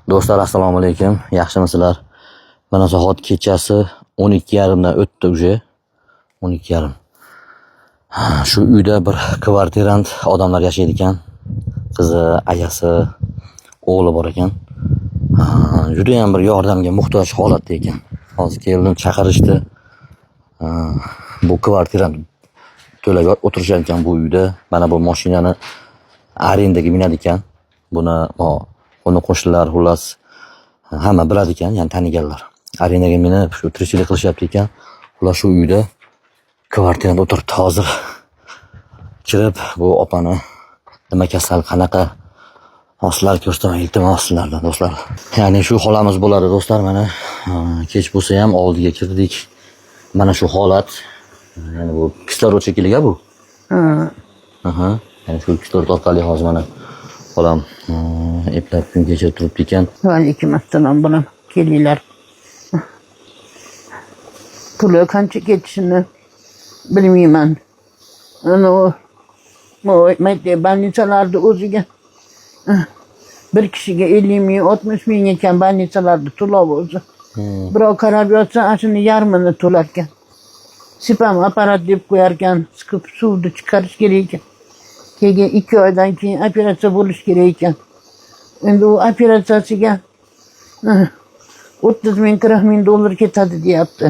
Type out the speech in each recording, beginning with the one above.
Do'stlar, assalomu alaykum. Yaxshimisizlar? Mana soat kechasi 12:30 dan o'tdi uje. 12:30. Shu uyda bir kvartirant odamlar yashaydi ekan. Qizi, ayasi, o'g'li bor ekan. Juda ham bir yordamga muhtoj holatda ekan. Hozir keldim, chaqirishdi. Bu kvartirant to'lab o'tirishar ekan bu uyda. Mana bu mashinani arendaga minadi ekan. Buni qo'shnilar xullas hamma biladi ekan, ya'ni taniganlar. Arenaga minib shu tirikchilik qilishyapti ekan. Ular shu uyda kvartirada o'tiribdi hozir. Kirib bu opani nima kasal, qanaqa hosillar ko'rsataman, iltimos sizlardan do'stlar. Ya'ni shu holamiz bo'ladi do'stlar, mana kech bo'lsa ham oldiga kirdik. Mana shu holat. Ya'ni bu kislorod shekilliga bu. Ya'ni shu kislorod orqali hozir mana xolam eplab kun kechirib turibdi ekan. Alaykum assalom bolam, kelinglar. Puli qancha ketishini bilmayman. Bannisalarda o'ziga bir kishiga 50 ming, 60 ming ekan bannisalarda to'lov o'zi. Birov qarab yotsa, shuni yarmini to'lar ekan. Sipam apparat deb qo'yar ekan, siqib suvni chiqarish kerak ekan. Keyin 2 oydan keyin operatsiya bo'lish kerak ekan. Endi u operatsiyasiga 30 ming, 40 ming dollar ketadi deyapti.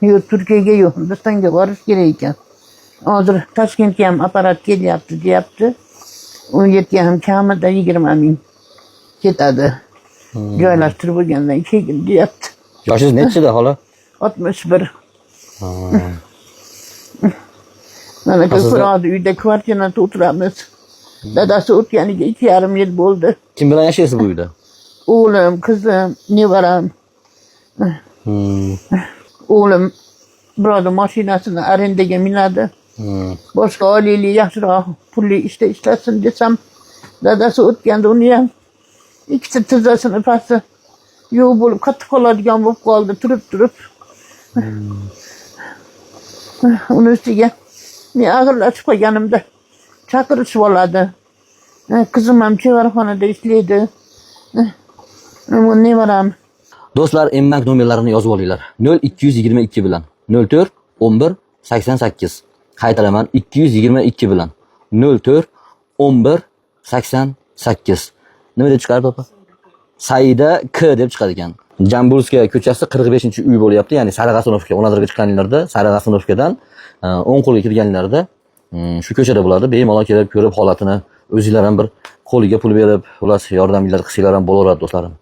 Yo'q, Turkiyaga yo'q, Hindistonga borish kerak ekan. Hozir Toshkentga ham apparat kelyapti deyapti. U yerga ham kamida 20 ming ketadi. Joylashtirib bo'lgandan keyin deyapti. Yoshingiz nechida xola? 61. Mana ko'radi, uyda kvartirada o'tiramiz. Dadasi o'tganiga 2,5 yil bo'ldi. Kim bilan yashaysiz bu uyda? O'g'lim, qizim, nevaram. O'g'lim birodar mashinasini arendaga minadi. Boshqa oilayli yaxshiroq pulli ishda ishlasin desam, dadasi o'tganda uni ham ikkita tizzasini pasti yo'q bo'lib qattiq qoladigan bo'lib qoldi, turib. Uni ustiga men og'irlashib qolganimda chaqirishib oladi. Qizim ham chevarxonada ishlaydi. Nevaram. Do'stlar, emmak nomerlarini yozib olinglar. 0222 bilan 04 11 88. Qaytaraman, 222 bilan 04 11 88. Nima deb chiqardi opa? Saida K deb chiqadi ekan. Jambulskiy ko'chasi 45-uy bo'lyapti, ya'ni Sarag'asunovga 16 ga chiqqaninglarda, Sarag'asunovgadan 10 qo'lga kirganinglarda shu ko'chada bo'ladi. Bemalol kelib ko'rib holatini o'zingizlar ham bir qo'liga pul berib, ular yordaminglar qilsanglar ham bo'laveradi do'stlarim.